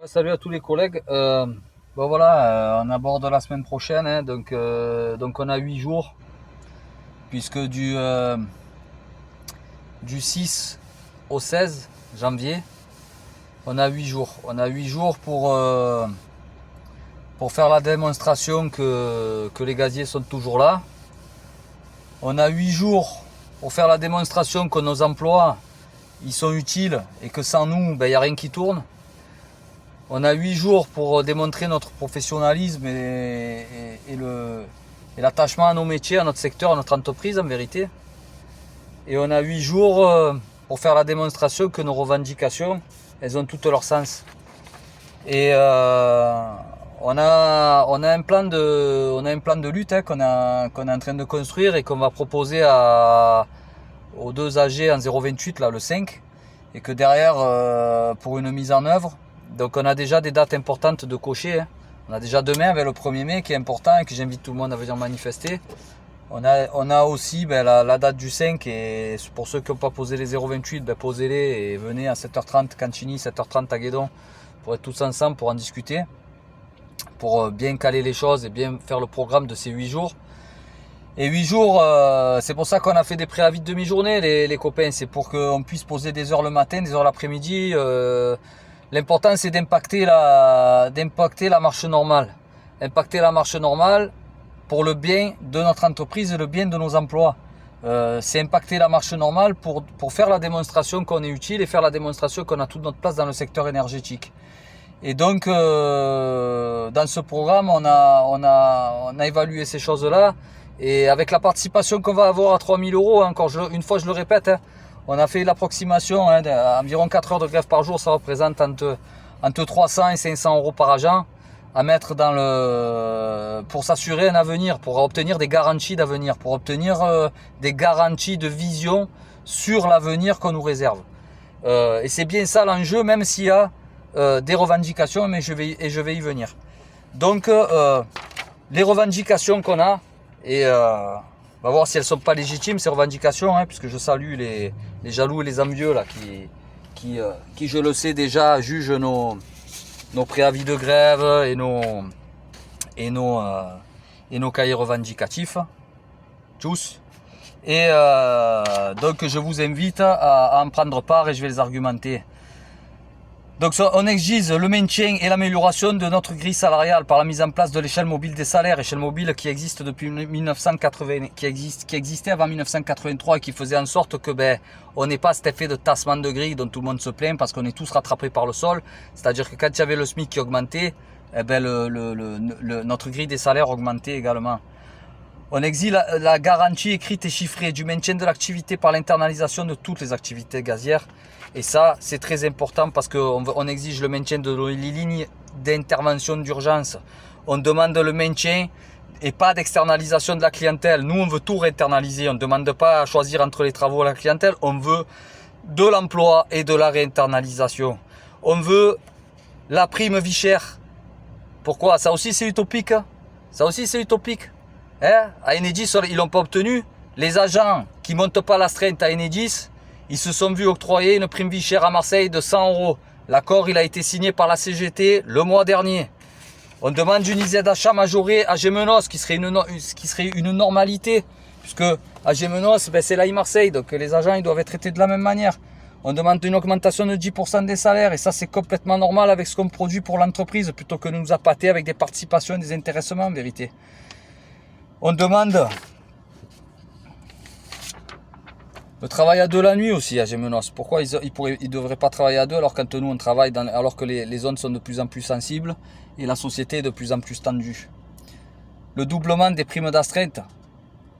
Salut à tous les collègues. Bon voilà, on aborde la semaine prochaine, hein, donc on a 8 jours, puisque du 6 au 16 janvier, on a 8 jours. On a 8 jours pour faire la démonstration que les gaziers sont toujours là. On a 8 jours pour faire la démonstration que nos emplois ils sont utiles et que sans nous, il n'y a rien qui tourne. On a 8 jours pour démontrer notre professionnalisme et l'attachement à nos métiers, à notre secteur, à notre entreprise en vérité. Et on a 8 jours pour faire la démonstration que nos revendications, elles ont tout leur sens. Et on a un plan de lutte, hein, qu'on est en train de construire et qu'on va proposer aux deux AG en 028, là, le 5. Et que derrière, pour une mise en œuvre, donc on a déjà des dates importantes de cocher, hein. On a déjà demain avec le 1er mai qui est important et que j'invite tout le monde à venir manifester. On a aussi la date du 5 et pour ceux qui n'ont pas posé les 028, posez-les et venez à 7h30 Cantigny, 7h30 à Guédon pour être tous ensemble pour en discuter, pour bien caler les choses et bien faire le programme de ces 8 jours. Et 8 jours, c'est pour ça qu'on a fait des préavis de demi-journée les copains, c'est pour qu'on puisse poser des heures le matin, des heures l'après-midi. L'important c'est d'impacter la marche normale. Impacter la marche normale pour le bien de notre entreprise et le bien de nos emplois. C'est impacter la marche normale pour faire la démonstration qu'on est utile et faire la démonstration qu'on a toute notre place dans le secteur énergétique. Et donc dans ce programme on a évalué ces choses-là. Et avec la participation qu'on va avoir à 3 000 €, encore une fois je le répète, hein, on a fait l'approximation, hein, d'environ 4 heures de grève par jour, ça représente entre 300 et 500 € par agent à mettre pour s'assurer un avenir, pour obtenir des garanties d'avenir, pour obtenir des garanties de vision sur l'avenir qu'on nous réserve. Et c'est bien ça l'enjeu, même s'il y a des revendications, mais je vais y venir. Donc les revendications qu'on a, et on va voir si elles sont pas légitimes ces revendications, hein, puisque je salue les jaloux et les envieux là qui je le sais déjà jugent nos préavis de grève et nos cahiers revendicatifs tous. Et donc je vous invite à en prendre part et je vais les argumenter. Donc on exige le maintien et l'amélioration de notre grille salariale par la mise en place de l'échelle mobile des salaires, échelle mobile qui existe depuis 1980, qui existait avant 1983 et qui faisait en sorte que on n'ait pas cet effet de tassement de grille dont tout le monde se plaint parce qu'on est tous rattrapés par le sol. C'est-à-dire que quand il y avait le SMIC qui augmentait, notre grille des salaires augmentait également. On exige la garantie écrite et chiffrée du maintien de l'activité par l'internalisation de toutes les activités gazières. Et ça, c'est très important parce qu'on exige le maintien de les lignes d'intervention d'urgence. On demande le maintien et pas d'externalisation de la clientèle. Nous, on veut tout réinternaliser. On ne demande pas à choisir entre les travaux et la clientèle. On veut de l'emploi et de la réinternalisation. On veut la prime vie chère. Pourquoi? Ça aussi, c'est utopique. Ça aussi, c'est utopique. Hein? À Enedis, ils l'ont pas obtenu. Les agents qui montent pas l'astreinte à Enedis, ils se sont vus octroyer une prime vie chère à Marseille de 100 €. L'accord, il a été signé par la CGT le mois dernier. On demande une IZ d'achat majorée à Gémenos, qui serait une normalité, puisque à Gémenos, c'est l'AI Marseille, donc les agents ils doivent être traités de la même manière. On demande une augmentation de 10% des salaires, et ça c'est complètement normal avec ce qu'on produit pour l'entreprise, plutôt que de nous appâter avec des participations et des intéressements en vérité. On demande le travail à deux la nuit aussi à Gémenos. Pourquoi ils devraient pas travailler à deux alors quand nous on travaille alors que les zones sont de plus en plus sensibles et la société est de plus en plus tendue. Le doublement des primes d'astreinte.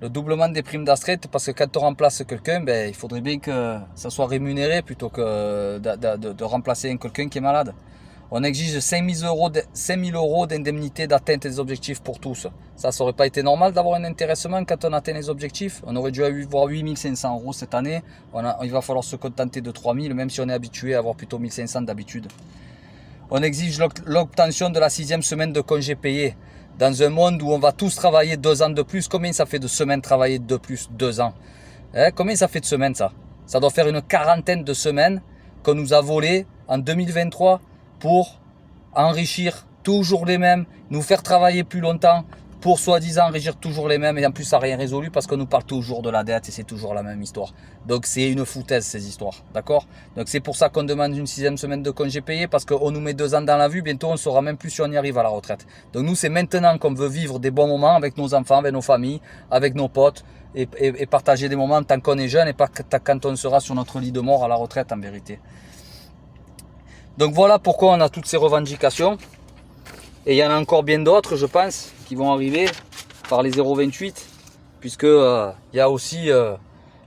Le doublement des primes d'astreinte parce que quand on remplace quelqu'un, il faudrait bien que ça soit rémunéré plutôt que de remplacer quelqu'un qui est malade. On exige 5 000 € d'indemnité d'atteinte des objectifs pour tous. Ça aurait pas été normal d'avoir un intéressement quand on atteint les objectifs. On aurait dû avoir 8 500 € cette année. Il va falloir se contenter de 3 000, même si on est habitué à avoir plutôt 1 500 d'habitude. On exige l'obtention de la 6e semaine de congés payés. Dans un monde où on va tous travailler 2 ans de plus, combien ça fait de semaines travaillées de plus? 2 ans. Combien ça fait de semaines ça? Ça doit faire une quarantaine de semaines qu'on nous a volées en 2023 pour enrichir toujours les mêmes, nous faire travailler plus longtemps pour soi-disant enrichir toujours les mêmes, et en plus ça n'a rien résolu parce qu'on nous parle toujours de la dette et c'est toujours la même histoire. Donc c'est une foutaise ces histoires, d'accord? Donc c'est pour ça qu'on demande une 6e semaine de congé payé, parce qu'on nous met 2 ans dans la vue, bientôt on ne saura même plus si on y arrive à la retraite. Donc nous c'est maintenant qu'on veut vivre des bons moments avec nos enfants, avec nos familles, avec nos potes, et partager des moments tant qu'on est jeune et pas quand on sera sur notre lit de mort à la retraite en vérité. Donc voilà pourquoi on a toutes ces revendications. Et il y en a encore bien d'autres, je pense, qui vont arriver par les 0,28, puisque il y a aussi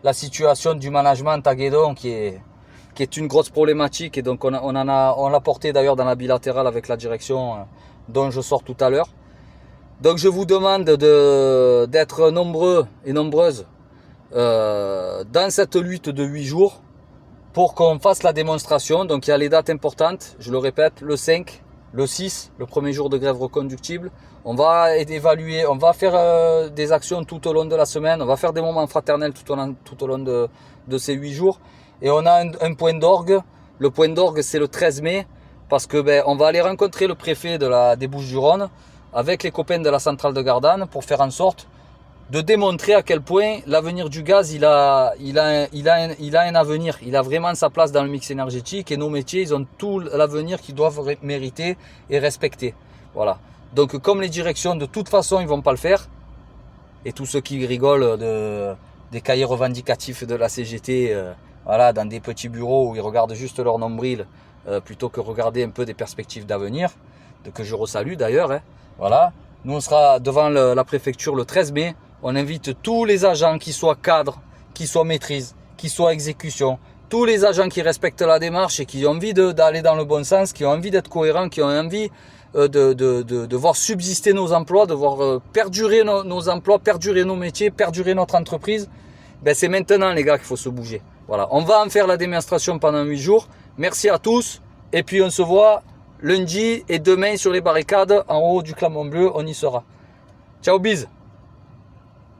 la situation du management à Guédon qui est une grosse problématique, et donc on l'a porté d'ailleurs dans la bilatérale avec la direction dont je sors tout à l'heure. Donc je vous demande d'être nombreux et nombreuses dans cette lutte de 8 jours pour qu'on fasse la démonstration. Donc il y a les dates importantes, je le répète, le 5, le 6, le premier jour de grève reconductible. On va évaluer, on va faire des actions tout au long de la semaine, on va faire des moments fraternels tout au long de ces 8 jours. Et on a un point d'orgue. Le point d'orgue, c'est le 13 mai, parce que on va aller rencontrer le préfet des Bouches-du-Rhône avec les copains de la centrale de Gardanne pour faire en sorte de démontrer à quel point l'avenir du gaz, il a un avenir. Il a vraiment sa place dans le mix énergétique, et nos métiers, ils ont tout l'avenir qu'ils doivent mériter et respecter. Voilà. Donc comme les directions, de toute façon, ils vont pas le faire, et tous ceux qui rigolent des cahiers revendicatifs de la CGT, voilà, dans des petits bureaux où ils regardent juste leur nombril, plutôt que regarder un peu des perspectives d'avenir, que je resalue d'ailleurs, hein. Voilà. Nous, on sera devant la préfecture le 13 mai. On invite tous les agents, qui soient cadres, qui soient maîtrise, qui soient exécution, tous les agents qui respectent la démarche et qui ont envie d'aller dans le bon sens, qui ont envie d'être cohérents, qui ont envie de voir subsister nos emplois, de voir perdurer nos emplois, perdurer nos métiers, perdurer notre entreprise. C'est maintenant, les gars, qu'il faut se bouger. Voilà. On va en faire la démonstration pendant 8 jours. Merci à tous. Et puis, on se voit lundi et demain sur les barricades en haut du Clamon Bleu. On y sera. Ciao, bise.